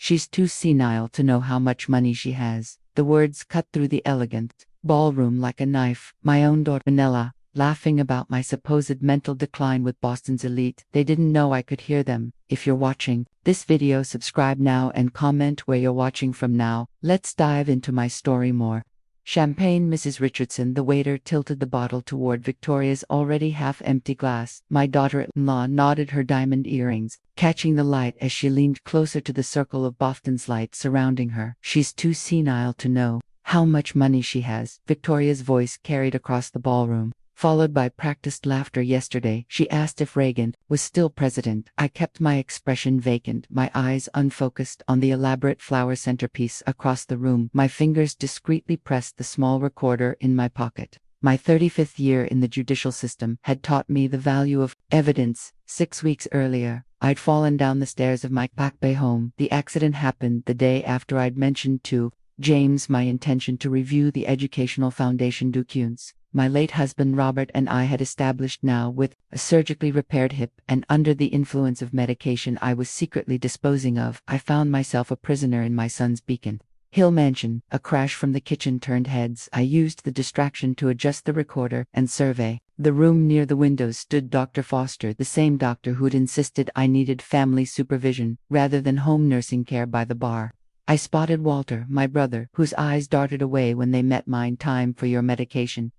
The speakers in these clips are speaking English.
She's too senile to know how much money she has. The words cut through the elegant ballroom like a knife. My own daughter, Manila, laughing about my supposed mental decline with Boston's elite. They didn't know I could hear them. If you're watching this video, subscribe now and comment where you're watching from now. Let's dive into my story more. Champagne, Mrs. Richardson. The waiter tilted the bottle toward Victoria's already half-empty glass. My daughter-in-law nodded her diamond earrings, catching the light as she leaned closer to the circle of Boston's light surrounding her. She's too senile to know how much money she has. Victoria's voice carried across the ballroom, followed by practiced laughter. Yesterday, she asked if Reagan was still president. I kept my expression vacant, my eyes unfocused on the elaborate flower centerpiece across the room. My fingers discreetly pressed the small recorder in my pocket. My 35th year in the judicial system had taught me the value of evidence. 6 weeks earlier, I'd fallen down the stairs of my Back Bay home. The accident happened the day after I'd mentioned to James my intention to review the educational foundation documents my late husband Robert and I had established. Now, with a surgically repaired hip and under the influence of medication I was secretly disposing of, I found myself a prisoner in my son's Beacon Hill mansion. A crash from the kitchen turned heads. I used the distraction to adjust the recorder and survey the room. Near the windows stood Dr. Foster, the same doctor who'd insisted I needed family supervision rather than home nursing care by the bar. I spotted Walter, my brother, whose eyes darted away when they met mine. Time for your medication.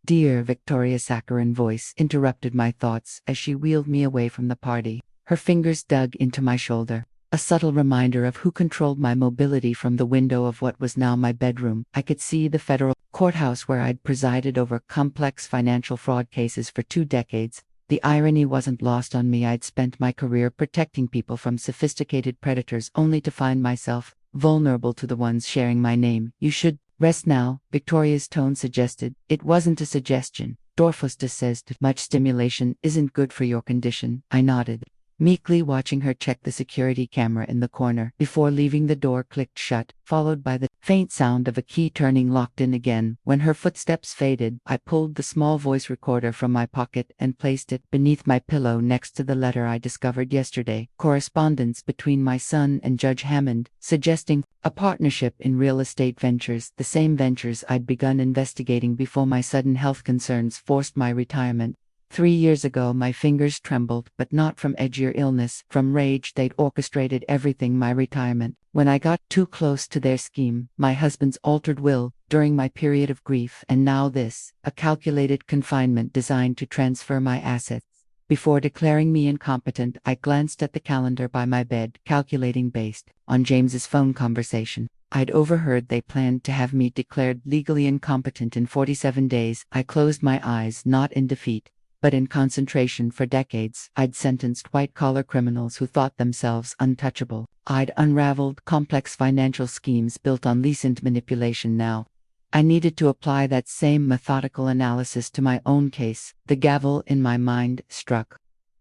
Dear Victoria's saccharine voice interrupted my thoughts as she wheeled me away from the party. Her fingers dug into my shoulder, a subtle reminder of who controlled my mobility. From the window of what was now my bedroom, I could see the federal courthouse where I'd presided over complex financial fraud cases for 2 decades. The irony wasn't lost on me. I'd spent my career protecting people from sophisticated predators only to find myself vulnerable to the ones sharing my name. You should rest now, Victoria's tone suggested. It wasn't a suggestion. Dorfoster says too much stimulation isn't good for your condition. I nodded, meekly watching her check the security camera in the corner. Before leaving, the door clicked shut, followed by the faint sound of a key turning locked in again. When her footsteps faded, I pulled the small voice recorder from my pocket and placed it beneath my pillow next to the letter I discovered yesterday. Correspondence between my son and Judge Hammond, suggesting a partnership in real estate ventures, the same ventures I'd begun investigating before my sudden health concerns forced my retirement. 3 years ago my fingers trembled, but not from edgier illness, from rage. They'd orchestrated everything. My retirement. When I got too close to their scheme, my husband's altered will, during my period of grief, and now this, a calculated confinement designed to transfer my assets. Before declaring me incompetent, I glanced at the calendar by my bed, calculating based on James's phone conversation I'd overheard. They planned to have me declared legally incompetent in 47 days. I closed my eyes, not in defeat, but in concentration. For decades, I'd sentenced white-collar criminals who thought themselves untouchable. I'd unraveled complex financial schemes built on recent manipulation. Now, I needed to apply that same methodical analysis to my own case. The gavel in my mind struck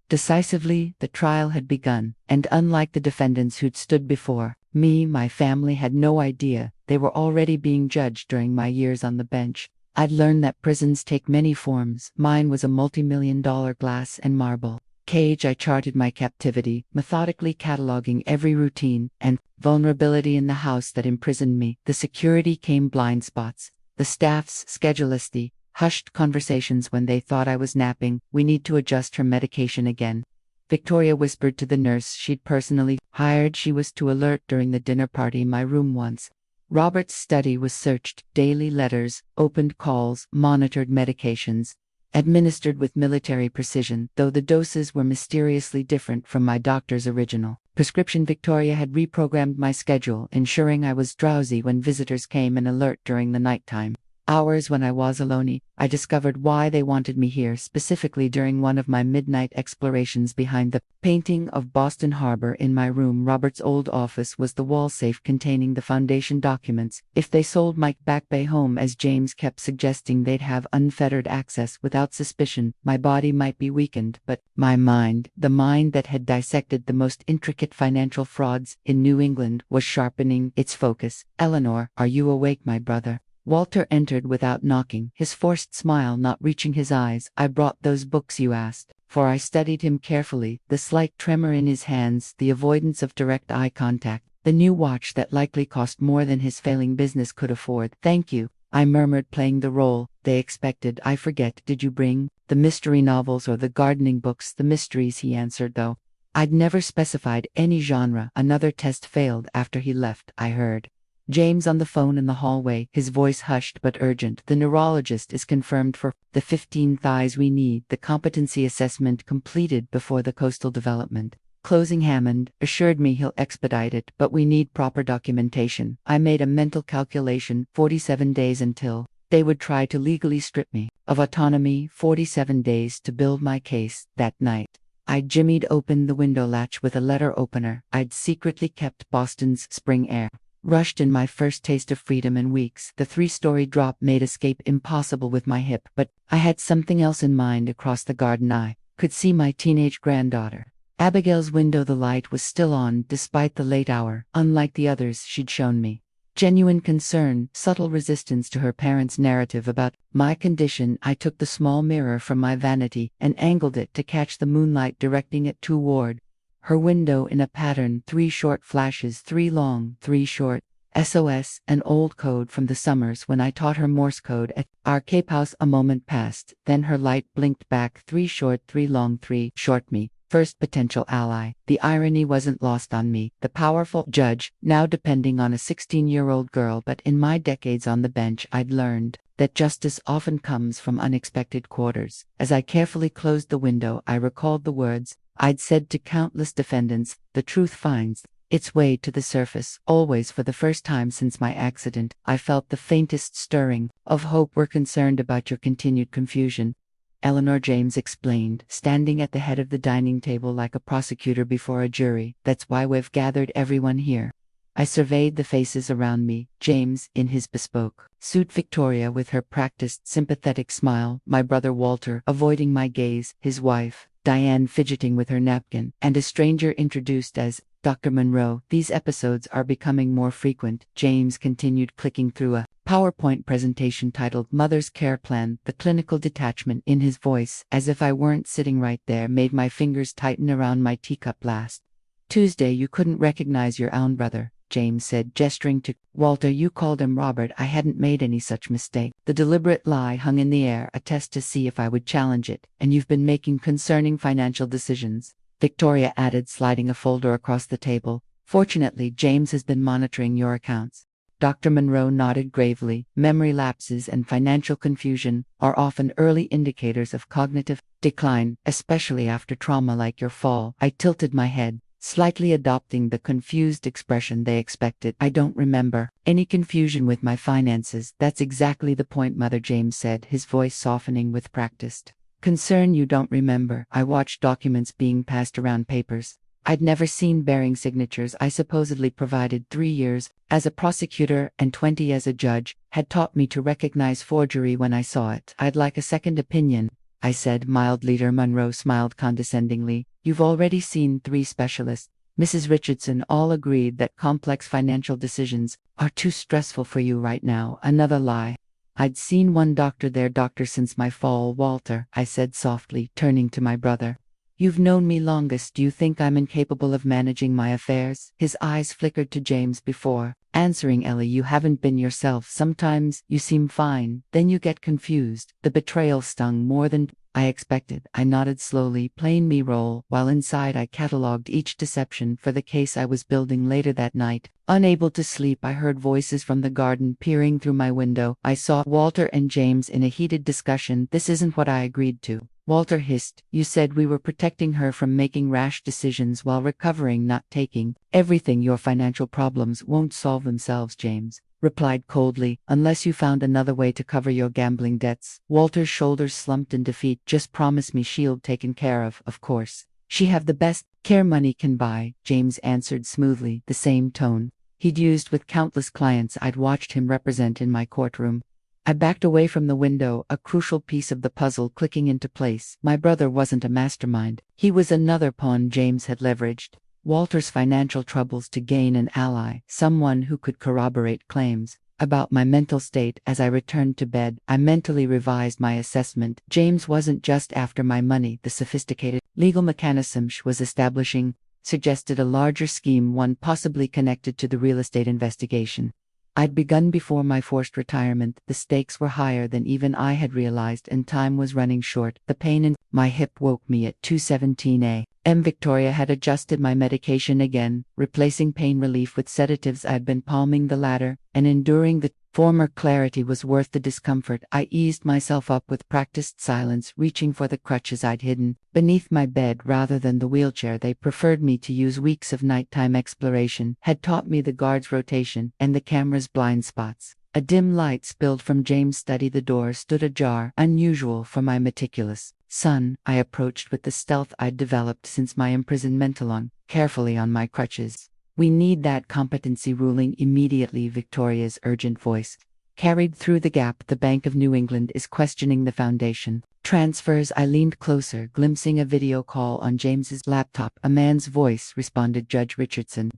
decisively. The trial had begun, and unlike the defendants who'd stood before me, my family had no idea they were already being judged. During my years on the bench, I'd learned that prisons take many forms. Mine was a multi-million-dollar glass and marble cage. I charted my captivity, methodically cataloging every routine and vulnerability in the house that imprisoned me. The security came blind spots, the staff's schedulicity, hushed conversations when they thought I was napping. We need to adjust her medication again, Victoria whispered to the nurse she'd personally hired. She was too alert during the dinner party in my room once. Robert's study was searched, daily letters, opened calls, monitored medications, administered with military precision, though the doses were mysteriously different from my doctor's original prescription. Victoria had reprogrammed my schedule, ensuring I was drowsy when visitors came and alert during the nighttime hours when I was alone. I discovered why they wanted me here, specifically during one of my midnight explorations behind the painting of Boston Harbor in my room. Robert's old office was the wall safe containing the foundation documents. If they sold my Back Bay home, as James kept suggesting, they'd have unfettered access without suspicion. My body might be weakened, but my mind, the mind that had dissected the most intricate financial frauds in New England, was sharpening its focus. Eleanor, are you awake, my brother? Walter entered without knocking, his forced smile not reaching his eyes. I brought those books you asked for. I studied him carefully, the slight tremor in his hands, the avoidance of direct eye contact, The new watch that likely cost more than his failing business could afford. Thank you, I murmured, playing the role they expected. I forget, did you bring the mystery novels or the gardening books? The mysteries, he answered, though I'd never specified any genre. Another test failed after he left, I heard James on the phone in the hallway, his voice hushed but urgent. The neurologist is confirmed for the 15 thighs we need. The competency assessment completed before the coastal development. Closing. Hammond assured me he'll expedite it, but we need proper documentation. I made a mental calculation: 47 days until they would try to legally strip me of autonomy, 47 days to build my case. That night, I jimmied open the window latch with a letter opener I'd secretly kept. Boston's spring air rushed in, my first taste of freedom in weeks. The 3-story drop made escape impossible with my hip, but I had something else in mind. Across the garden I could see my teenage granddaughter Abigail's window. The light was still on despite the late hour. Unlike the others she'd shown me genuine concern, subtle resistance to her parents' narrative about my condition. I took the small mirror from my vanity and angled it to catch the moonlight, directing it toward her window in a pattern: 3 short flashes, 3 long, 3 short. SOS, an old code from the summers when I taught her Morse code at our Cape House. A moment passed, then her light blinked back: 3 short, 3 long, 3 short. Me, first potential ally. The irony wasn't lost on me, the powerful judge, now depending on a 16-year-old girl. But in my decades on the bench I'd learned that justice often comes from unexpected quarters. As I carefully closed the window, I recalled the words I'd said to countless defendants: the truth finds its way to the surface, always. For the first time since my accident, I felt the faintest stirring of hope. We're concerned about your continued confusion, Eleanor, James explained, standing at the head of the dining table like a prosecutor before a jury. That's why we've gathered everyone here. I surveyed the faces around me: James in his bespoke suit, Victoria with her practiced sympathetic smile, my brother Walter avoiding my gaze, his wife Diane fidgeting with her napkin, and a stranger introduced as Dr. Monroe. These episodes are becoming more frequent, James continued, clicking through a PowerPoint presentation titled Mother's Care Plan. The clinical detachment in his voice, as if I weren't sitting right there, made my fingers tighten around my teacup. Last Tuesday you couldn't recognize your own brother, James said, gesturing to Walter. You called him Robert. I hadn't made any such mistake. The deliberate lie hung in the air, a test to see if I would challenge it. And you've been making concerning financial decisions, Victoria added, sliding a folder across the table. Fortunately, James has been monitoring your accounts. Dr. Monroe nodded gravely. Memory lapses and financial confusion are often early indicators of cognitive decline, especially after trauma like your fall. I tilted my head, slightly adopting the confused expression they expected. I don't remember any confusion with my finances. That's exactly the point, Mother, James said, his voice softening with practiced concern. You don't remember. I watched documents being passed around, papers I'd never seen bearing signatures I supposedly provided. 3 years as a prosecutor and 20 as a judge had taught me to recognize forgery when I saw it. I'd like a second opinion, I said mildly. Monroe smiled condescendingly. You've already seen 3 specialists, Mrs. Richardson. All agreed that complex financial decisions are too stressful for you right now. Another lie. I'd seen 1 doctor there, doctor, since my fall, Walter, I said softly, turning to my brother. You've known me longest. Do you think I'm incapable of managing my affairs? His eyes flickered to James before answering. Ellie, you haven't been yourself. Sometimes you seem fine, then you get confused. The betrayal stung more than I expected. I nodded slowly, playing me role, while inside I catalogued each deception for the case I was building. Later that night, unable to sleep, I heard voices from the garden peering through my window. I saw Walter and James in a heated discussion. This isn't what I agreed to, Walter hissed. You said we were protecting her from making rash decisions while recovering, not taking everything. Your financial problems won't solve themselves, James replied coldly, unless you found another way to cover your gambling debts. Walter's shoulders slumped in defeat. Just promise me she'll taken care of course. She have the best care money can buy, James answered smoothly, the same tone he'd used with countless clients I'd watched him represent in my courtroom. I backed away from the window, a crucial piece of the puzzle clicking into place. My brother wasn't a mastermind. He was another pawn James had leveraged Walter's financial troubles to gain an ally, someone who could corroborate claims about my mental state. As I returned to bed, I mentally revised my assessment. James wasn't just after my money. The sophisticated legal mechanism she was establishing suggested a larger scheme, one possibly connected to the real estate investigation. I'd begun before my forced retirement. The stakes were higher than even I had realized, and time was running short. The pain in my hip woke me at 2:17 a.m. Victoria had adjusted my medication again, replacing pain relief with sedatives. I'd been palming the latter, and enduring the former. Clarity was worth the discomfort. I eased myself up with practiced silence, reaching for the crutches I'd hidden beneath my bed rather than the wheelchair they preferred me to use. Weeks of nighttime exploration had taught me the guard's rotation and the camera's blind spots. A dim light spilled from James' study. The door stood ajar, unusual for my meticulous son. I approached with the stealth I'd developed since my imprisonment, along carefully on my crutches. "We need that competency ruling immediately," Victoria's urgent voice carried through the gap. "The Bank of New England is questioning the foundation transfers." I leaned closer, glimpsing a video call on James's laptop. "A man's voice," responded Judge Richardson.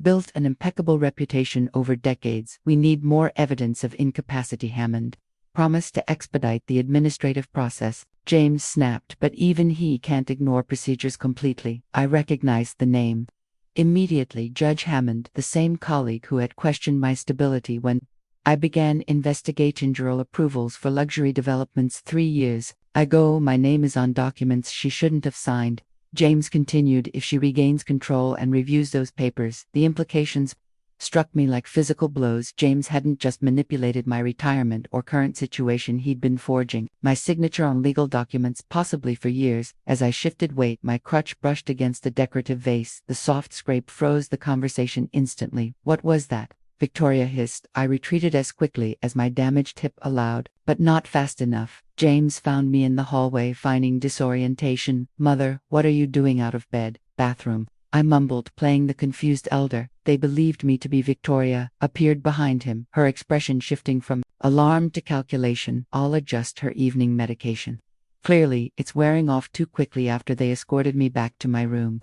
"Built an impeccable reputation over decades. We need more evidence of incapacity." Hammond promised to expedite the administrative process. James snapped, "But even he can't ignore procedures completely." I recognized the name immediately. Judge Hammond, the same colleague who had questioned my stability when I began investigating general approvals for luxury developments 3 years ago. "My name is on documents she shouldn't have signed," James continued. "If she regains control and reviews those papers, the implications." Struck me like physical blows. James hadn't just manipulated my retirement or current situation, he'd been forging my signature on legal documents, possibly for years. As I shifted weight, my crutch brushed against a decorative vase. The soft scrape froze the conversation instantly. "What was that?" Victoria hissed. I retreated as quickly as my damaged hip allowed, but not fast enough. James found me in the hallway, feigning disorientation. "Mother, what are you doing out of bed?" "Bathroom," I mumbled, playing the confused elder. They believed me to be Victoria, appeared behind him, her expression shifting from alarm to calculation. "I'll adjust her evening medication. Clearly, it's wearing off too quickly." After they escorted me back to my room,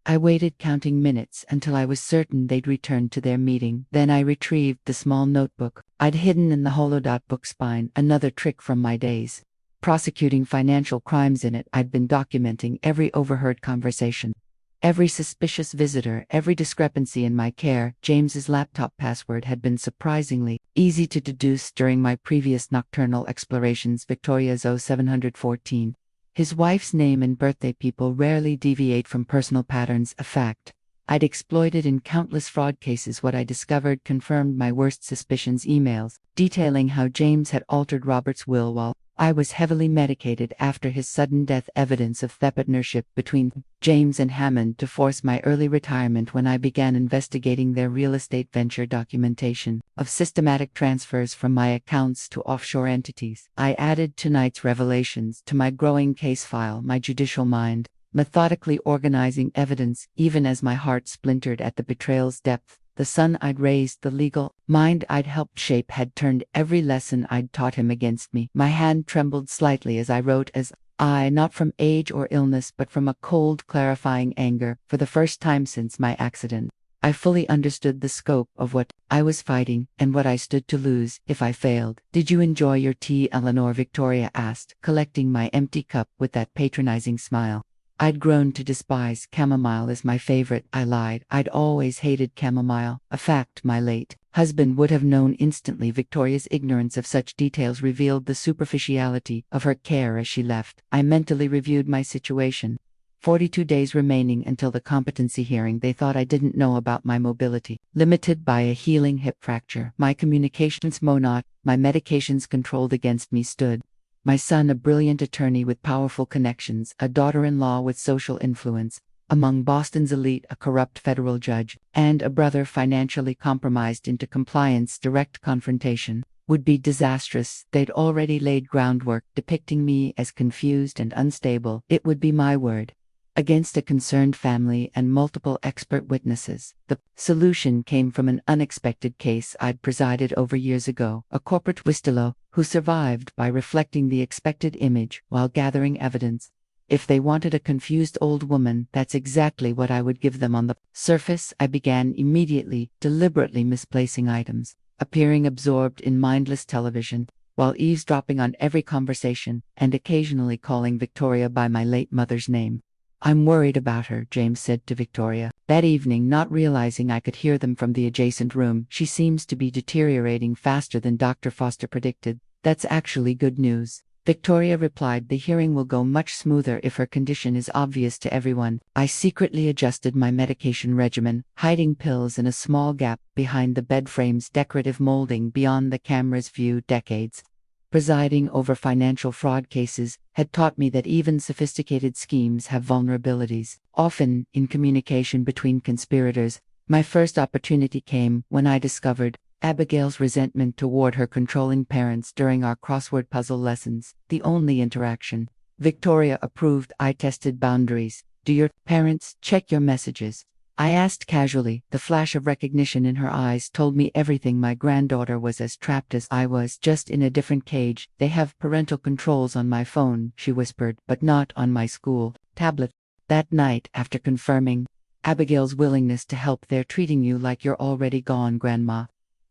I waited, counting minutes until I was certain they'd returned to their meeting. Then I retrieved the small notebook I'd hidden in the hollow book spine, another trick from my days prosecuting financial crimes. In it, I'd been documenting every overheard conversation, every suspicious visitor, every discrepancy in my care. James's laptop password had been surprisingly easy to deduce during my previous nocturnal explorations. Victoria's 0714. His wife's name and birthday. People rarely deviate from personal patterns, a fact I'd exploited in countless fraud cases. What I discovered confirmed my worst suspicions. Emails detailing how James had altered Robert's will while I was heavily medicated after his sudden death. Evidence of partnership between James and Hammond to force my early retirement. When I began investigating their real estate venture, documentation of systematic transfers from my accounts to offshore entities. I added tonight's revelations to my growing case file, my judicial mind methodically organizing evidence, even as my heart splintered at the betrayal's depth. The son I'd raised, the legal mind I'd helped shape, had turned every lesson I'd taught him against me. My hand trembled slightly as I wrote, not from age or illness, but from a cold, clarifying anger. For the first time since my accident, I fully understood the scope of what I was fighting and what I stood to lose if I failed. "Did you enjoy your tea, Eleanor?" Victoria asked, collecting my empty cup with that patronizing smile I'd grown to despise. "Chamomile is my favorite," I lied. I'd always hated chamomile, a fact my late husband would have known instantly. Victoria's ignorance of such details revealed the superficiality of her care as she left. I mentally reviewed my situation. 42 days remaining until the competency hearing. They thought I didn't know about my mobility, limited by a healing hip fracture. My communications monot, my medications controlled against me, stood. My son, a brilliant attorney with powerful connections, a daughter-in-law with social influence among Boston's elite, a corrupt federal judge, and a brother financially compromised into compliance. Direct confrontation would be disastrous. They'd already laid groundwork depicting me as confused and unstable. It would be my word against a concerned family and multiple expert witnesses. The solution came from an unexpected case I'd presided over years ago, a corporate whistleblower who survived by reflecting the expected image while gathering evidence. If they wanted a confused old woman, that's exactly what I would give them. On the surface, I began immediately, deliberately misplacing items, appearing absorbed in mindless television, while eavesdropping on every conversation, and occasionally calling Victoria by my late mother's name. I'm worried about her, James said to Victoria. That evening, not realizing I could hear them from the adjacent room, she seems to be deteriorating faster than Dr. Foster predicted. That's actually good news. Victoria replied, the hearing will go much smoother if her condition is obvious to everyone. I secretly adjusted my medication regimen, hiding pills in a small gap behind the bed frame's decorative molding beyond the camera's view. Decades presiding over financial fraud cases had taught me that even sophisticated schemes have vulnerabilities, often in communication between conspirators. My first opportunity came when I discovered Abigail's resentment toward her controlling parents during our crossword puzzle lessons. The only interaction Victoria approved. I tested boundaries. Do your parents check your messages? I asked casually. The flash of recognition in her eyes told me everything. My granddaughter was as trapped as I was, just in a different cage. They have parental controls on my phone, she whispered, but not on my school tablet. That night, after confirming Abigail's willingness to help, they're treating you like you're already gone, Grandma.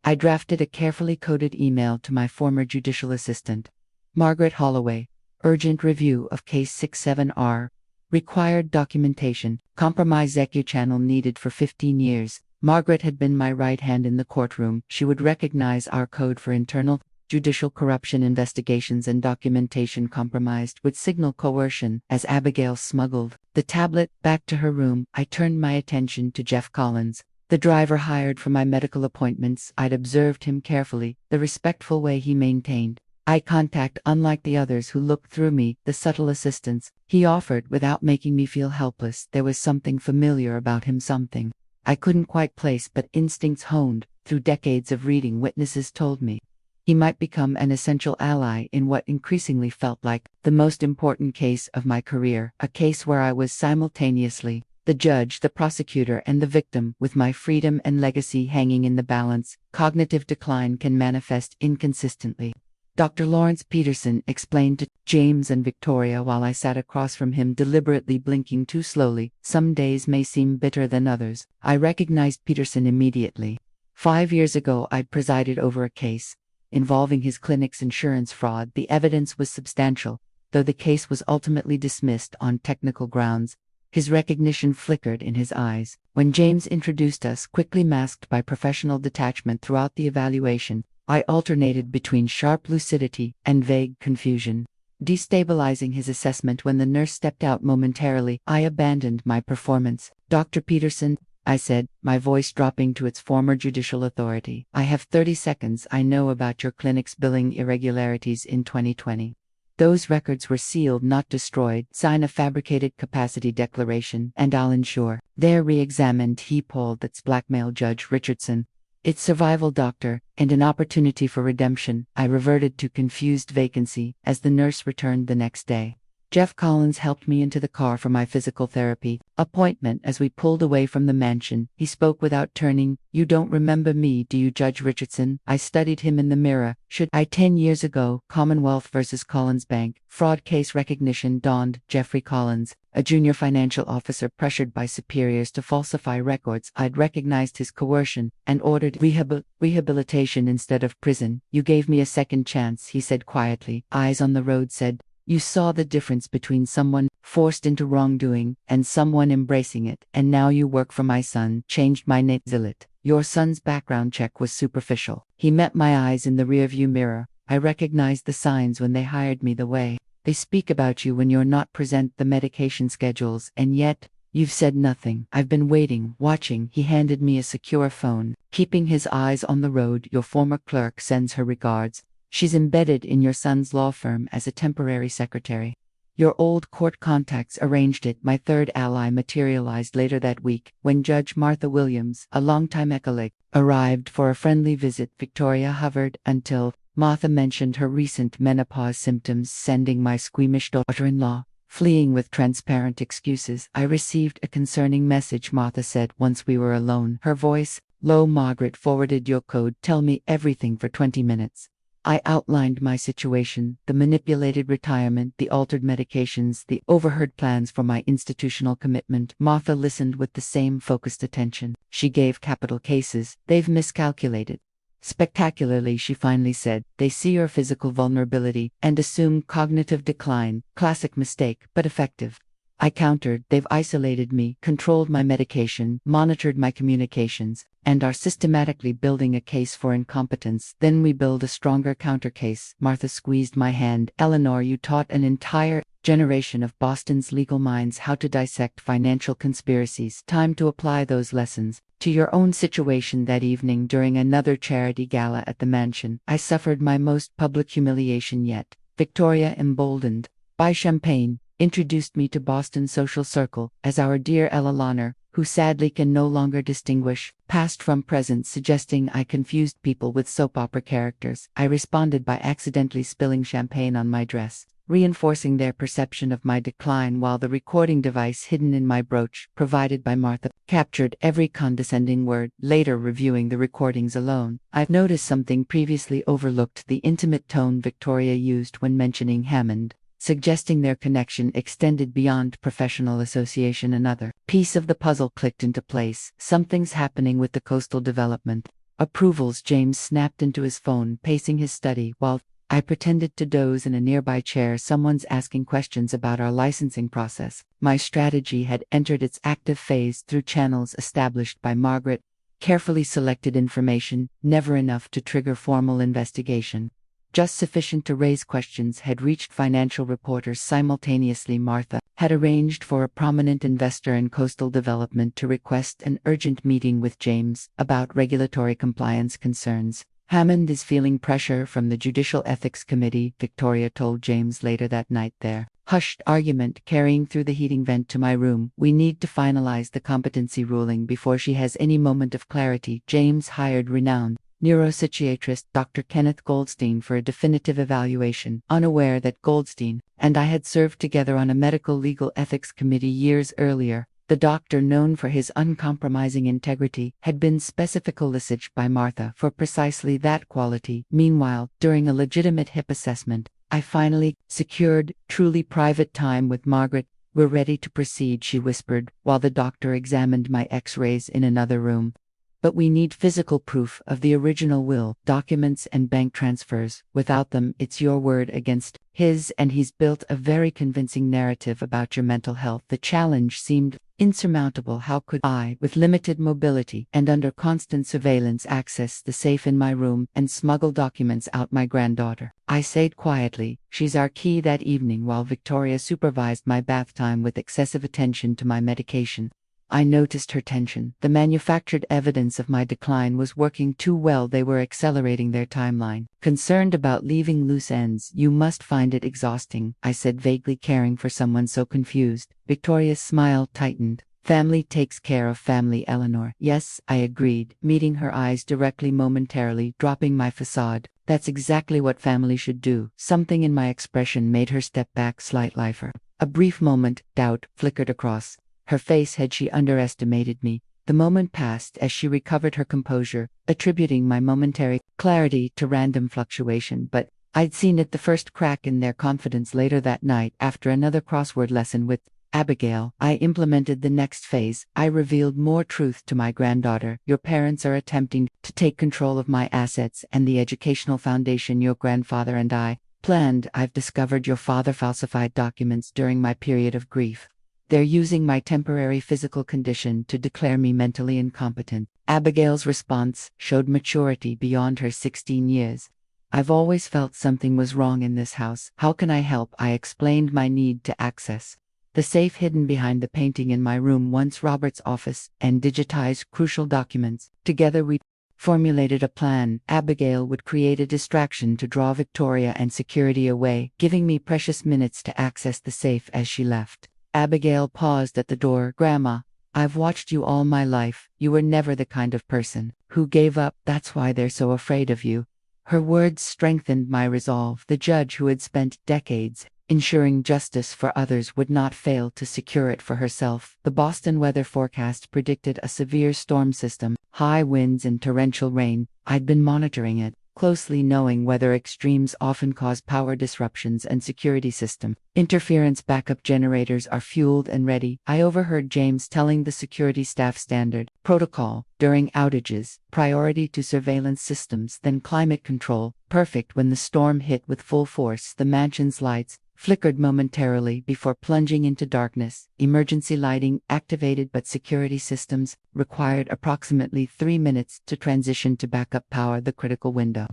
I drafted a carefully coded email to my former judicial assistant, Margaret Holloway. Urgent review of Case 67R. Required documentation. Compromise channel needed for 15 years. Margaret had been my right hand in the courtroom. She would recognize our code for internal judicial corruption investigations, and documentation compromised would signal coercion. As Abigail smuggled the tablet back to her room, I turned my attention to Jeff Collins, the driver hired for my medical appointments. I'd observed him carefully, the respectful way he maintained eye contact, unlike the others who looked through me, the subtle assistance he offered without making me feel helpless. There was something familiar about him, something I couldn't quite place, but instincts honed through decades of reading witnesses told me he might become an essential ally in what increasingly felt like the most important case of my career, a case where I was simultaneously the judge, the prosecutor, and the victim, with my freedom and legacy hanging in the balance. Cognitive decline can manifest inconsistently, Dr. Lawrence Peterson explained to James and Victoria while I sat across from him, deliberately blinking too slowly. Some days may seem bitter than others. I recognized Peterson immediately. 5 years ago, I'd presided over a case involving his clinic's insurance fraud. The evidence was substantial, though the case was ultimately dismissed on technical grounds. His recognition flickered in his eyes when James introduced us, quickly masked by professional detachment. Throughout the evaluation, I alternated between sharp lucidity and vague confusion, destabilizing his assessment. When the nurse stepped out momentarily, I abandoned my performance. Dr. Peterson, I said, my voice dropping to its former judicial authority, I have 30 seconds. I know about your clinic's billing irregularities in 2020. Those records were sealed, not destroyed. Sign a fabricated capacity declaration, and I'll ensure they're re-examined. He pulled. That's blackmail, Judge Richardson. It's survival, doctor, and an opportunity for redemption. I reverted to confused vacancy as the nurse returned the next day. Jeff Collins helped me into the car for my physical therapy appointment. As we pulled away from the mansion, he spoke without turning. You don't remember me, do you, Judge Richardson? I studied him in the mirror. Should I? 10 years ago, Commonwealth versus Collins Bank, fraud case recognition dawned. Jeffrey Collins, a junior financial officer pressured by superiors to falsify records. I'd recognized his coercion and ordered rehabilitation instead of prison. You gave me a second chance, he said quietly. Eyes on the road said, you saw the difference between someone forced into wrongdoing and someone embracing it, and now you work for my son. Changed my name. Zealot. Your son's background check was superficial. He met my eyes in the rearview mirror. I recognized the signs when they hired me, the way they speak about you when you're not present, the medication schedules, and yet you've said nothing. I've been waiting, watching. He handed me a secure phone, keeping his eyes on the road. Your former clerk sends her regards. She's embedded in your son's law firm as a temporary secretary. Your old court contacts arranged it. My third ally materialized later that week when Judge Martha Williams, a longtime colleague, arrived for a friendly visit. Victoria hovered until Martha mentioned her recent menopause symptoms, sending my squeamish daughter-in-law fleeing with transparent excuses. I received a concerning message, Martha said once we were alone, her voice low. Margaret forwarded your code. Tell me everything for 20 minutes. I outlined my situation, the manipulated retirement, the altered medications, the overheard plans for my institutional commitment. Martha listened with the same focused attention. She gave capital cases. They've miscalculated spectacularly, she finally said. They see your physical vulnerability and assume cognitive decline. Classic mistake, but effective. I countered, they've isolated me, controlled my medication, monitored my communications, and are systematically building a case for incompetence. Then we build a stronger counter case. Martha squeezed my hand. Eleanor, you taught an entire generation of Boston's legal minds how to dissect financial conspiracies. Time to apply those lessons to your own situation. That evening, during another charity gala at the mansion, I suffered my most public humiliation yet. Victoria, emboldened by champagne, introduced me to Boston's social circle as our dear Ella Lawner, who sadly can no longer distinguish past from present, suggesting I confused people with soap opera characters. I responded by accidentally spilling champagne on my dress, reinforcing their perception of my decline, while the recording device hidden in my brooch, provided by Martha, captured every condescending word. Later, reviewing the recordings alone, I've noticed something previously overlooked: the intimate tone Victoria used when mentioning Hammond, suggesting their connection extended beyond professional association. Another piece of the puzzle clicked into place. Something's happening with the coastal development approvals. James snapped into his phone, pacing his study, while I pretended to doze in a nearby chair. Someone's asking questions about our licensing process. My strategy had entered its active phase through channels established by Margaret. Carefully selected information, never enough to trigger formal investigation. Just sufficient to raise questions, had reached financial reporters simultaneously. Martha had arranged for a prominent investor in coastal development to request an urgent meeting with James about regulatory compliance concerns. Hammond is feeling pressure from the Judicial Ethics Committee, Victoria told James later that night. Their hushed argument carrying through the heating vent to my room. We need to finalize the competency ruling before she has any moment of clarity. James hired renowned neuropsychiatrist Dr. Kenneth Goldstein for a definitive evaluation, unaware that Goldstein and I had served together on a medical legal ethics committee years earlier. The doctor, known for his uncompromising integrity, had been specifically solicited by Martha for precisely that quality. Meanwhile, during a legitimate hip assessment, I finally secured truly private time with Margaret. We're ready to proceed, she whispered, while the doctor examined my x-rays in another room. But we need physical proof of the original will, documents and bank transfers. Without them, it's your word against his, and he's built a very convincing narrative about your mental health. The challenge seemed insurmountable. How could I, with limited mobility and under constant surveillance, access the safe in my room and smuggle documents out? My granddaughter, I said quietly, she's our key. That evening, while Victoria supervised my bath time with excessive attention to my medication, I noticed her tension. The manufactured evidence of my decline was working too well. They were accelerating their timeline. Concerned about leaving loose ends. You must find it exhausting, I said, vaguely caring for someone so confused. Victoria's smile tightened. Family takes care of family, Eleanor. Yes, I agreed, meeting her eyes directly, momentarily dropping my facade. That's exactly what family should do. Something in my expression made her step back slightly. For a brief moment, doubt flickered across her face. Had she underestimated me? The moment passed as she recovered her composure, attributing my momentary clarity to random fluctuation, but I'd seen it. The first crack in their confidence. Later that night, after another crossword lesson with Abigail, I implemented the next phase. I revealed more truth to my granddaughter. Your parents are attempting to take control of my assets and the educational foundation your grandfather and I planned. I've discovered your father falsified documents during my period of grief. They're using my temporary physical condition to declare me mentally incompetent. Abigail's response showed maturity beyond her 16 years. I've always felt something was wrong in this house. How can I help? I explained my need to access the safe hidden behind the painting in my room, once Robert's office, and digitize crucial documents. Together we formulated a plan. Abigail would create a distraction to draw Victoria and security away, giving me precious minutes to access the safe. As she left, Abigail paused at the door. Grandma, I've watched you all my life. You were never the kind of person who gave up. That's why they're so afraid of you. Her words strengthened my resolve. The judge, who had spent decades ensuring justice for others, would not fail to secure it for herself. The Boston weather forecast predicted a severe storm system, high winds and torrential rain. I'd been monitoring it closely, knowing weather extremes often cause power disruptions and security system interference. Backup generators are fueled and ready. I overheard James telling the security staff standard protocol during outages: priority to surveillance systems, then climate control. Perfect. When the storm hit with full force, the mansion's lights flickered momentarily before plunging into darkness. Emergency lighting activated, but security systems required approximately 3 minutes to transition to backup power the critical window.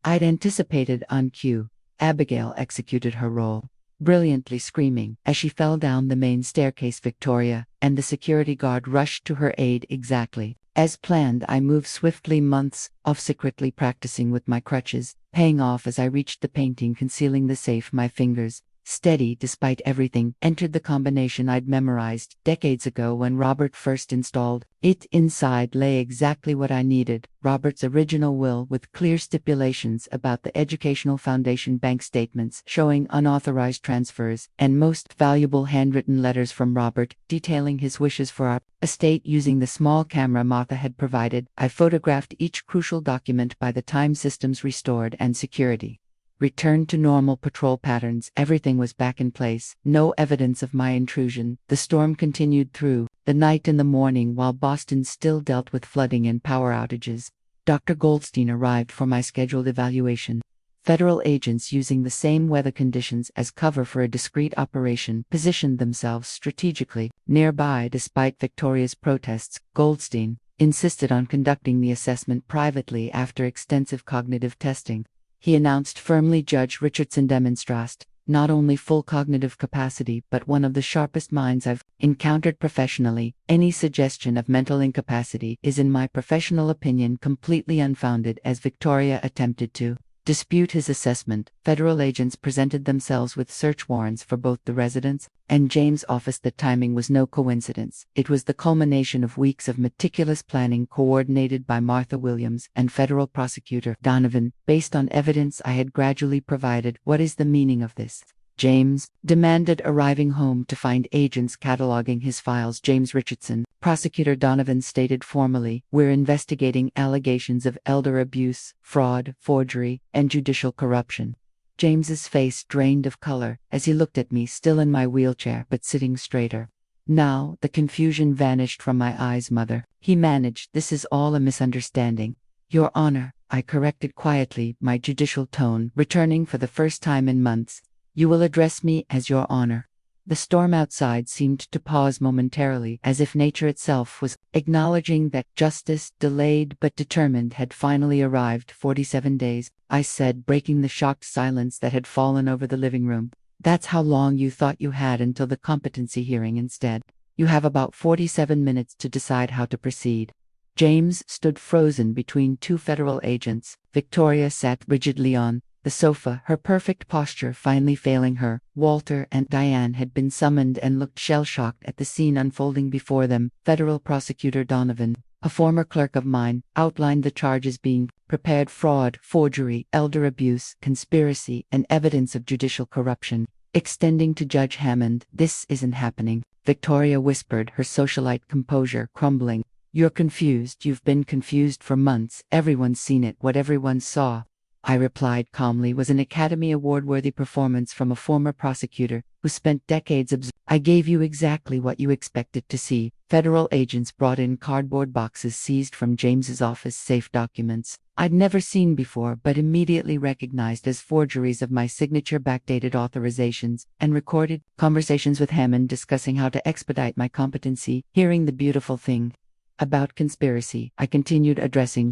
I'd anticipated on cue. Abigail executed her role, brilliantly screaming as she fell down the main staircase. Victoria and the security guard rushed to her aid exactly as planned. I moved swiftly, months of secretly practicing with my crutches, paying off as I reached the painting concealing the safe. My fingers, steady despite everything, entered the combination I'd memorized decades ago when Robert first installed it. Inside lay exactly what I needed: Robert's original will with clear stipulations about the educational foundation, bank statements showing unauthorized transfers, and most valuable handwritten letters from Robert detailing his wishes for our estate. Using the small camera Martha had provided, I photographed each crucial document. By the time systems restored and security returned to normal patrol patterns, everything was back in place. No evidence of my intrusion. The storm continued through the night. In the morning, while Boston still dealt with flooding and power outages, Dr. Goldstein arrived for my scheduled evaluation. Federal agents, using the same weather conditions as cover for a discreet operation, positioned themselves strategically nearby. Despite Victoria's protests, Goldstein insisted on conducting the assessment privately. After extensive cognitive testing, he announced firmly, Judge Richardson demonstrates not only full cognitive capacity but one of the sharpest minds I've encountered professionally. Any suggestion of mental incapacity is, in my professional opinion, completely unfounded. As Victoria attempted to dispute his assessment, federal agents presented themselves with search warrants for both the residence and James' office. The timing was no coincidence. It was the culmination of weeks of meticulous planning coordinated by Martha Williams and federal prosecutor Donovan, based on evidence I had gradually provided. What is the meaning of this? James demanded, arriving home to find agents cataloging his files. James Richardson, Prosecutor Donovan stated formally, we're investigating allegations of elder abuse, fraud, forgery, and judicial corruption. James's face drained of color as he looked at me, still in my wheelchair but sitting straighter. Now the confusion vanished from my eyes. Mother, he managed, this is all a misunderstanding. Your Honor, I corrected quietly, my judicial tone returning for the first time in months. You will address me as Your Honor. The storm outside seemed to pause momentarily, as if nature itself was acknowledging that justice, delayed but determined, had finally arrived. 47 days, I said, breaking the shocked silence that had fallen over the living room. That's how long you thought you had until the competency hearing. Instead, you have about 47 minutes to decide how to proceed. James stood frozen between two federal agents. Victoria sat rigidly on the sofa, her perfect posture finally failing her. Walter and Diane had been summoned and looked shell-shocked at the scene unfolding before them. Federal Prosecutor Donovan, a former clerk of mine, outlined the charges being prepared: fraud, forgery, elder abuse, conspiracy, and evidence of judicial corruption. Extending to Judge Hammond, this isn't happening, Victoria whispered, her socialite composure crumbling. You're confused. You've been confused for months. Everyone's seen it. What everyone saw, I replied calmly, was an Academy Award-worthy performance from a former prosecutor who spent decades observing. I gave you exactly what you expected to see. Federal agents brought in cardboard boxes seized from James's office safe, documents I'd never seen before but immediately recognized as forgeries of my signature, backdated authorizations, and recorded conversations with Hammond discussing how to expedite my competency hearing. The beautiful thing about conspiracy, I continued, addressing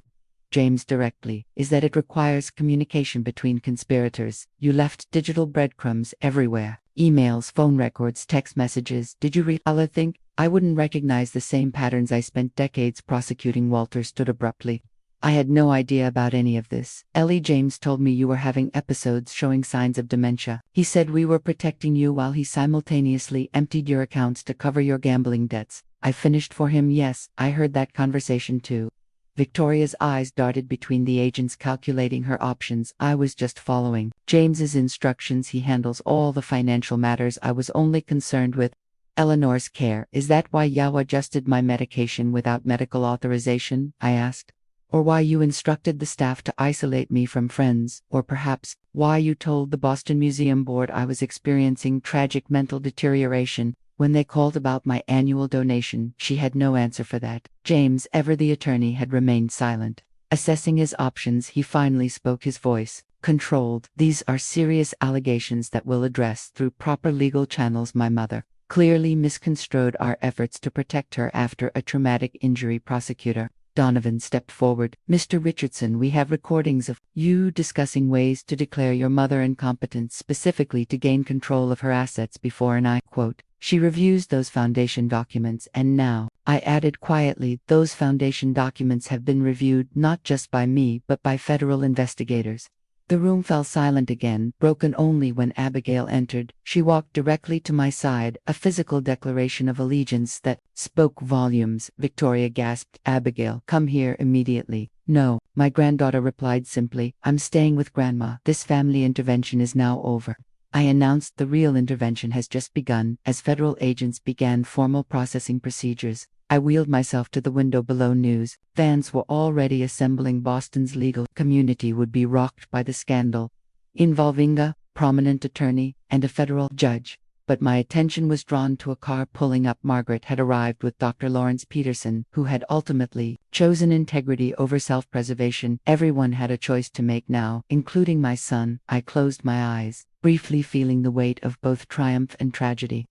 James directly, is that it requires communication between conspirators. You left digital breadcrumbs everywhere: emails, phone records, text messages. Did you read? I think I wouldn't recognize the same patterns I spent decades prosecuting. Walter stood abruptly. I had no idea about any of this. Ellie, James told me you were having episodes showing signs of dementia. He said we were protecting you while he simultaneously emptied your accounts to cover your gambling debts. I finished for him. Yes, I heard that conversation too. Victoria's eyes darted between the agents, calculating her options. I was just following James's instructions. He handles all the financial matters. I was only concerned with Eleanor's care. Is that why you adjusted my medication without medical authorization? I asked. Or why you instructed the staff to isolate me from friends? Or perhaps why you told the Boston Museum Board I was experiencing tragic mental deterioration when they called about my annual donation? She had no answer for that. James, ever the attorney, had remained silent. Assessing his options, he finally spoke, his voice controlled. These are serious allegations that we'll address through proper legal channels. My mother clearly misconstrued our efforts to protect her after a traumatic injury. Prosecutor Donovan stepped forward. Mr. Richardson, we have recordings of you discussing ways to declare your mother incompetent, specifically to gain control of her assets before, and I quote, she reviews those foundation documents, and now, I added quietly, those foundation documents have been reviewed not just by me but by federal investigators. The room fell silent again, broken only when Abigail entered. She walked directly to my side, a physical declaration of allegiance that spoke volumes. Victoria gasped. Abigail, come here immediately. No, my granddaughter replied simply, I'm staying with Grandma. This family intervention is now over. I announced the real intervention has just begun. As federal agents began formal processing procedures, I wheeled myself to the window below. News fans were already assembling. Boston's legal community would be rocked by the scandal involving a prominent attorney and a federal judge. But my attention was drawn to a car pulling up. Margaret had arrived with Dr. Lawrence Peterson, who had ultimately chosen integrity over self-preservation. Everyone had a choice to make now, including my son. I closed my eyes, briefly feeling the weight of both triumph and tragedy.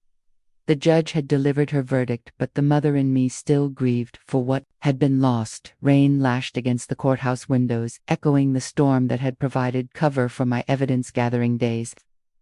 The judge had delivered her verdict, but the mother in me still grieved for what had been lost. Rain lashed against the courthouse windows, echoing the storm that had provided cover for my evidence-gathering days.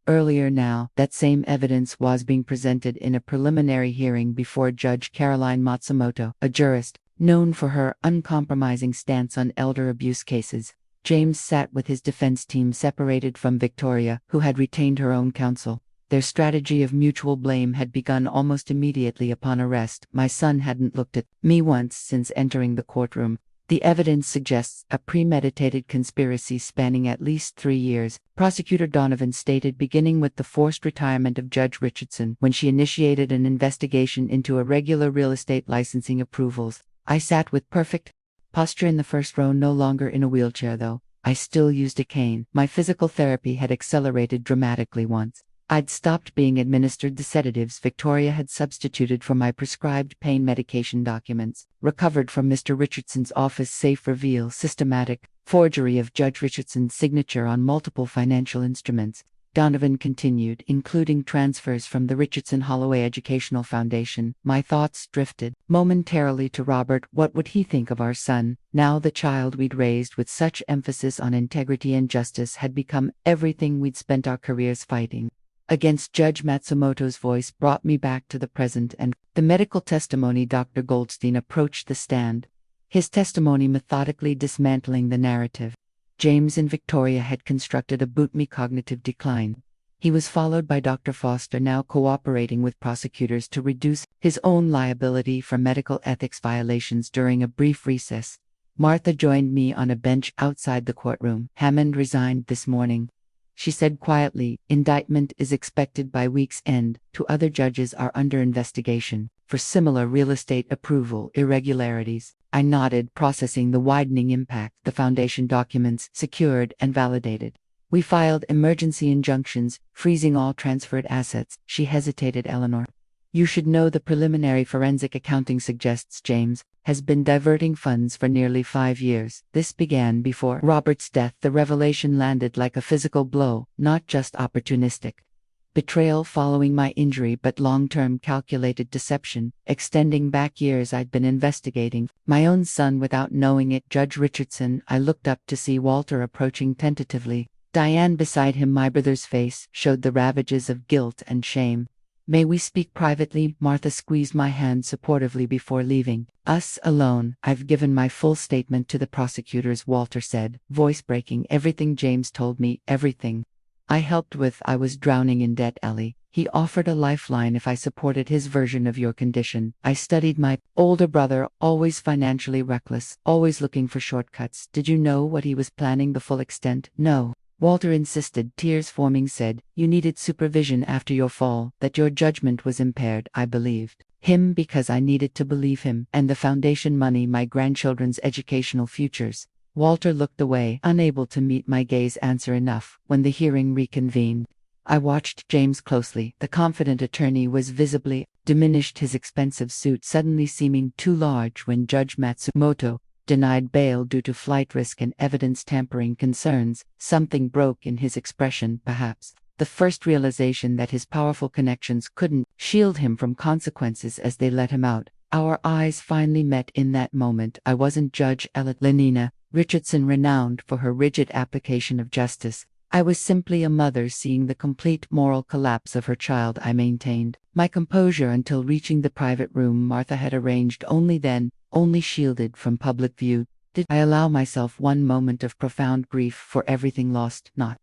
Earlier now, that same evidence was being presented in a preliminary hearing before Judge Caroline Matsumoto, a jurist known for her uncompromising stance on elder abuse cases. James sat with his defense team separated from Victoria, who had retained her own counsel. Their strategy of mutual blame had begun almost immediately upon arrest. My son hadn't looked at me once since entering the courtroom. The evidence suggests a premeditated conspiracy spanning at least 3 years, Prosecutor Donovan stated, beginning with the forced retirement of Judge Richardson when she initiated an investigation into irregular real estate licensing approvals. I sat with perfect posture in the first row, no longer in a wheelchair though. I still used a cane. My physical therapy had accelerated dramatically once. I'd stopped being administered the sedatives Victoria had substituted for my prescribed pain medication. Documents recovered from Mr. Richardson's office safe reveal systematic forgery of Judge Richardson's signature on multiple financial instruments. Donovan continued, including transfers from the Richardson Holloway Educational Foundation. My thoughts drifted momentarily to Robert. What would he think of our son? Now the child we'd raised with such emphasis on integrity and justice had become everything we'd spent our careers fighting against. Judge Matsumoto's voice brought me back to the present and the medical testimony. Dr. Goldstein approached the stand, his testimony methodically dismantling the narrative. James and Victoria had constructed a boot-me cognitive decline. He was followed by Dr. Foster, now cooperating with prosecutors to reduce his own liability for medical ethics violations. During a brief recess, Martha joined me on a bench outside the courtroom. Hammond resigned this morning, she said quietly. Indictment is expected by week's end. 2 other judges are under investigation for similar real estate approval irregularities. I nodded, processing the widening impact. The foundation documents secured and validated. We filed emergency injunctions, freezing all transferred assets. She hesitated. Eleanor, you should know the preliminary forensic accounting suggests James has been diverting funds for nearly 5 years. This began before Robert's death. The revelation landed like a physical blow, not just opportunistic betrayal following my injury, but long-term calculated deception, extending back years. I'd been investigating my own son without knowing it. Judge Richardson, I looked up to see Walter approaching tentatively. Diane beside him. My brother's face showed the ravages of guilt and shame. May we speak privately? Martha squeezed my hand supportively before leaving us alone. I've given my full statement to the prosecutors, Walter said, voice breaking. Everything James told me, everything I helped with. I was drowning in debt, Ellie. He offered a lifeline if I supported his version of your condition. I studied my older brother, always financially reckless, always looking for shortcuts. Did you know what he was planning? The full extent? No. Walter insisted, tears forming. Said, you needed supervision after your fall, that your judgment was impaired. I believed him because I needed to believe him, and the foundation money, my grandchildren's educational futures. Walter looked away, unable to meet my gaze. Answer enough. When the hearing reconvened, I watched James closely. The confident attorney was visibly diminished, his expensive suit suddenly seeming too large when Judge Matsumoto denied bail due to flight risk and evidence tampering concerns. Something broke in his expression, perhaps. The first realization that his powerful connections couldn't shield him from consequences as they let him out. Our eyes finally met in that moment. I wasn't Judge Lenina Richardson, renowned for her rigid application of justice. I was simply a mother seeing the complete moral collapse of her child. I maintained my composure until reaching the private room Martha had arranged. Only then, only shielded from public view, did I allow myself one moment of profound grief for everything lost, not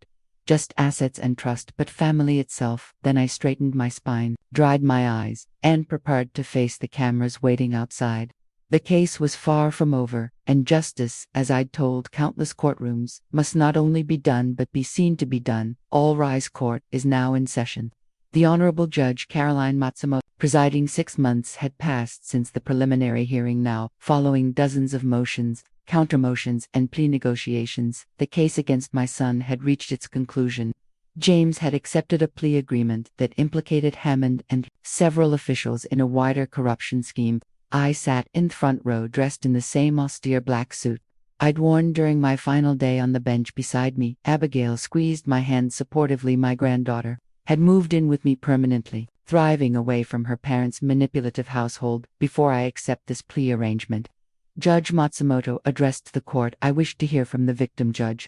just assets and trust, but family itself. Then I straightened my spine, dried my eyes, and prepared to face the cameras waiting outside. The case was far from over, and justice, as I'd told countless courtrooms, must not only be done but be seen to be done. All rise. Court is now in session. The Honorable Judge Caroline Matsumoto, presiding. 6 months had passed since the preliminary hearing. Now, following dozens of motions, countermotions, and plea negotiations, the case against my son had reached its conclusion. James had accepted a plea agreement that implicated Hammond and several officials in a wider corruption scheme. I sat in front row, dressed in the same austere black suit I'd worn during my final day on the bench. Beside me, Abigail squeezed my hand supportively. My granddaughter had moved in with me permanently, thriving away from her parents' manipulative household. Before I accept this plea arrangement, Judge Matsumoto addressed the court. I wish to hear from the victim. Judge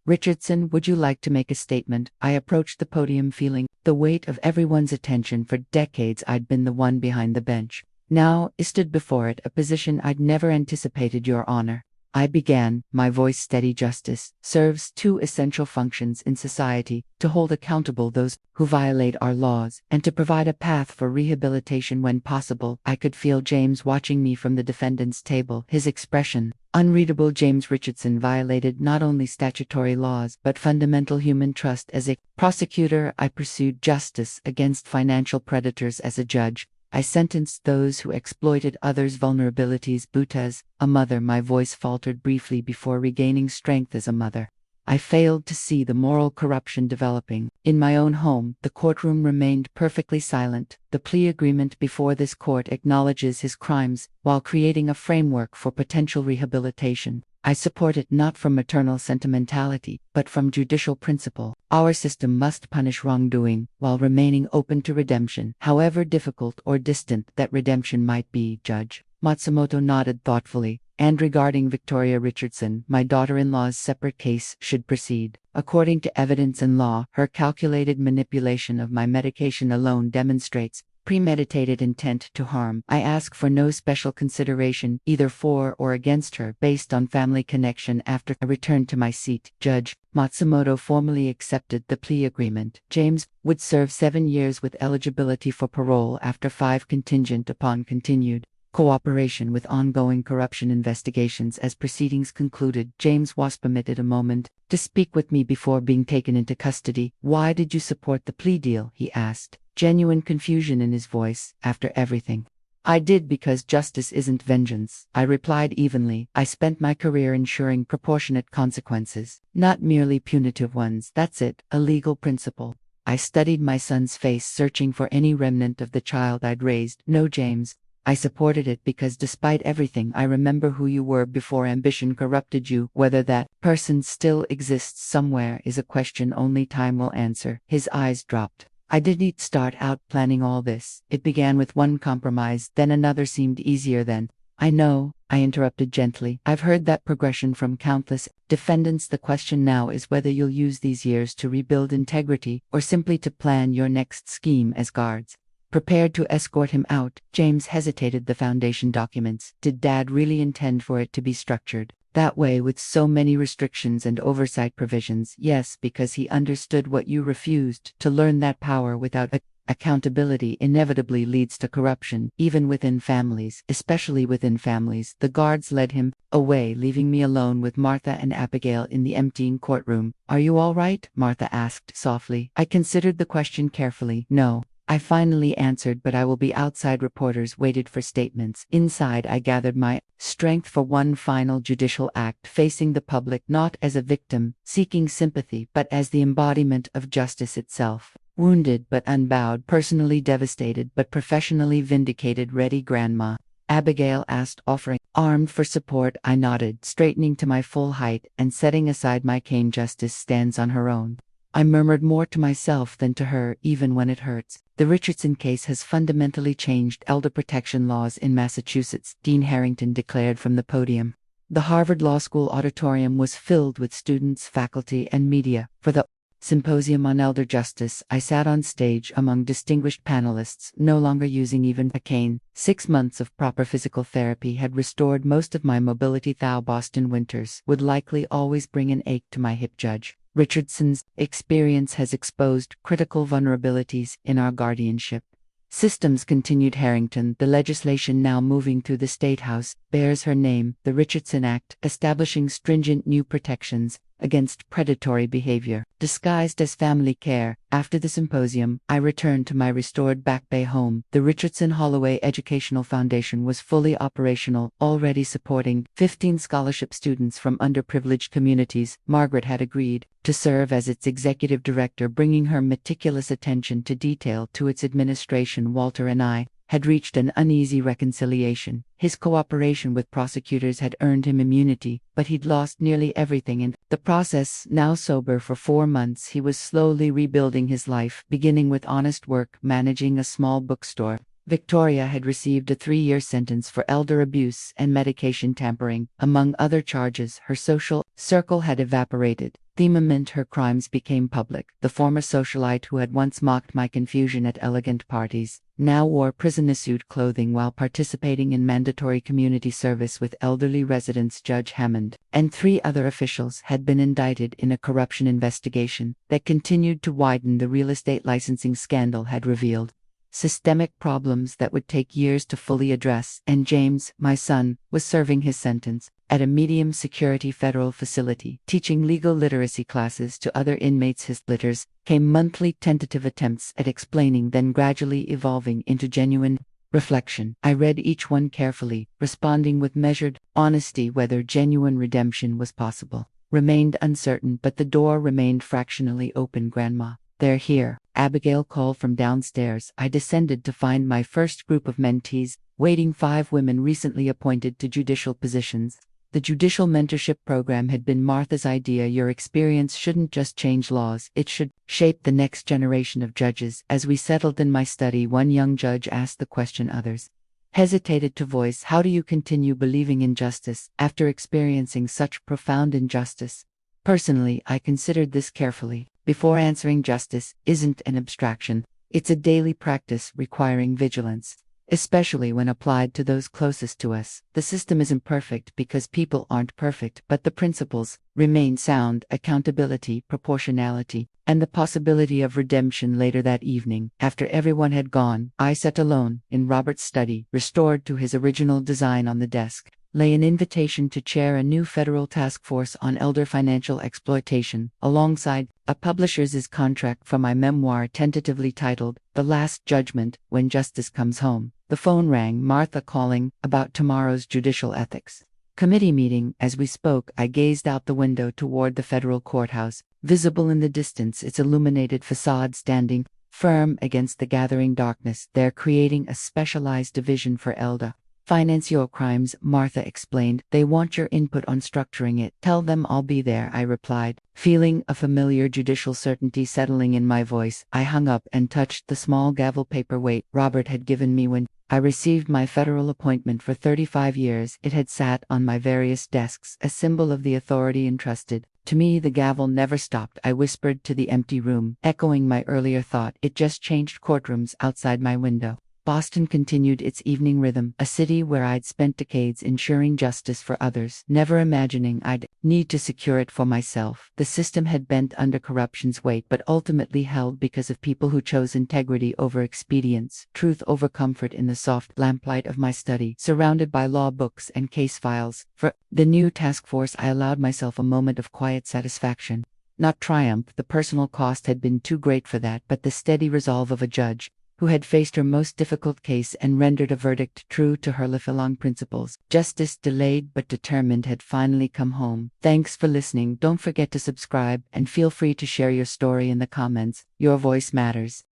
Richardson, would you like to make a statement? I approached the podium, feeling the weight of everyone's attention. For decades I'd been the one behind the bench. Now I stood before it, a position I'd never anticipated. Your Honor, I began, my voice steady. Justice serves two essential functions in society: to hold accountable those who violate our laws, and to provide a path for rehabilitation when possible. I could feel James watching me from the defendant's table, his expression unreadable. James Richardson violated not only statutory laws but fundamental human trust. As a prosecutor, I pursued justice against financial predators. As a judge, I sentenced those who exploited others' vulnerabilities. But as a mother, my voice faltered briefly before regaining strength. As a mother, I failed to see the moral corruption developing. In my own home, the courtroom remained perfectly silent. The plea agreement before this court acknowledges his crimes while creating a framework for potential rehabilitation. I support it not from maternal sentimentality, but from judicial principle. Our system must punish wrongdoing while remaining open to redemption, however difficult or distant that redemption might be. Judge Matsumoto nodded thoughtfully. And regarding Victoria Richardson, my daughter-in-law's separate case should proceed. According to evidence and law, her calculated manipulation of my medication alone demonstrates premeditated intent to harm. I ask for no special consideration, either for or against her, based on family connection. After I returned to my seat, Judge Matsumoto formally accepted the plea agreement. James would serve 7 years with eligibility for parole after 5, contingent upon continued cooperation with ongoing corruption investigations. As proceedings concluded, James was permitted a moment to speak with me before being taken into custody. Why did you support the plea deal? He asked, genuine confusion in his voice. After everything I did, because justice isn't vengeance, I replied evenly. I spent my career ensuring proportionate consequences, not merely punitive ones. That's it, a legal principle. I studied my son's face, searching for any remnant of the child I'd raised. No, James, I supported it because despite everything, I remember who you were before ambition corrupted you. Whether that person still exists somewhere is a question only time will answer. His eyes dropped. I didn't start out planning all this. It began with one compromise, then another seemed easier. Then I know, I interrupted gently. I've heard that progression from countless defendants. The question now is whether you'll use these years to rebuild integrity or simply to plan your next scheme. As guards prepared to escort him out, James hesitated. The foundation documents. Did Dad really intend for it to be structured that way, with so many restrictions and oversight provisions? Yes, because he understood what you refused to learn, that power without accountability inevitably leads to corruption, even within families, especially within families. The guards led him away, leaving me alone with Martha and Abigail in the emptying courtroom. Are you all right? Martha asked softly. I considered the question carefully. No, I finally answered, but I will be outside. Reporters waited for statements. Inside, I gathered my strength for one final judicial act, facing the public not as a victim seeking sympathy, but as the embodiment of justice itself. Wounded but unbowed, personally devastated but professionally vindicated. Ready, Grandma? Abigail asked, offering armed for support. I nodded, straightening to my full height and setting aside my cane. Justice stands on her own. I murmured more to myself than to her, even when it hurts. The Richardson case has fundamentally changed elder protection laws in Massachusetts, Dean Harrington declared from the podium. The Harvard Law School auditorium was filled with students, faculty, and media. For the Symposium on Elder Justice, I sat on stage among distinguished panelists, no longer using even a cane. 6 months of proper physical therapy had restored most of my mobility. Thou Boston winters would likely always bring an ache to my hip. Judge Richardson's experience has exposed critical vulnerabilities in our guardianship systems, continued Harrington. The legislation now moving through the State House bears her name, the Richardson Act, establishing stringent new protections against predatory behavior, disguised as family care. After the symposium, I returned to my restored Back Bay home. The Richardson Holloway Educational Foundation was fully operational, already supporting 15 scholarship students from underprivileged communities. Margaret had agreed to serve as its executive director, bringing her meticulous attention to detail to its administration. Walter and I had reached an uneasy reconciliation. His cooperation with prosecutors had earned him immunity, but he'd lost nearly everything in the process. Now sober for 4 months, he was slowly rebuilding his life, beginning with honest work, managing a small bookstore. Victoria had received a 3-year sentence for elder abuse and medication tampering. Among other charges, her social circle had evaporated. The moment her crimes became public, the former socialite who had once mocked my confusion at elegant parties now wore prison-issued clothing while participating in mandatory community service with elderly residents. Judge Hammond and 3 other officials had been indicted in a corruption investigation that continued to widen. The real estate licensing scandal had revealed systemic problems that would take years to fully address, and James, my son, was serving his sentence at a medium-security federal facility, teaching legal literacy classes to other inmates. His letters came monthly tentative attempts at explaining, then gradually evolving into genuine reflection. I read each one carefully, responding with measured honesty. Whether genuine redemption was possible remained uncertain, but the door remained fractionally open. Grandma, they're here, Abigail called from downstairs. I descended to find my first group of mentees waiting, 5 women recently appointed to judicial positions. The judicial mentorship program had been Martha's idea. Your experience shouldn't just change laws, it should shape the next generation of judges. As we settled in my study, one young judge asked the question others hesitated to voice: how do you continue believing in justice after experiencing such profound injustice? Personally, I considered this carefully. Before answering, justice isn't an abstraction. It's a daily practice requiring vigilance, especially when applied to those closest to us. The system isn't perfect because people aren't perfect, but the principles remain sound: accountability, proportionality, and the possibility of redemption. Later that evening, after everyone had gone, I sat alone in Robert's study. Restored to his original design on the desk lay an invitation to chair a new federal task force on elder financial exploitation, alongside a publisher's contract for my memoir, tentatively titled The Last Judgment, When Justice Comes Home. The phone rang, Martha calling about tomorrow's judicial ethics committee meeting. As we spoke, I gazed out the window toward the federal courthouse, visible in the distance, its illuminated facade standing firm against the gathering darkness. They're creating a specialized division for elder financial crimes, Martha explained. They want your input on structuring it. Tell them I'll be there, I replied, feeling a familiar judicial certainty settling in my voice. I hung up and touched the small gavel paperweight Robert had given me when I received my federal appointment. For 35 years, it had sat on my various desks, a symbol of the authority entrusted to me. The gavel never stopped. I whispered to the empty room, echoing my earlier thought. It just changed courtrooms outside my window. Boston continued its evening rhythm, a city where I'd spent decades ensuring justice for others, never imagining I'd need to secure it for myself. The system had bent under corruption's weight, but ultimately held because of people who chose integrity over expedience, truth over comfort. In the soft lamplight of my study, surrounded by law books and case files for the new task force, I allowed myself a moment of quiet satisfaction. Not triumph, the personal cost had been too great for that, but the steady resolve of a judge who had faced her most difficult case and rendered a verdict true to her lifelong principles. Justice, delayed but determined, had finally come home. Thanks for listening. Don't forget to subscribe and feel free to share your story in the comments. Your voice matters.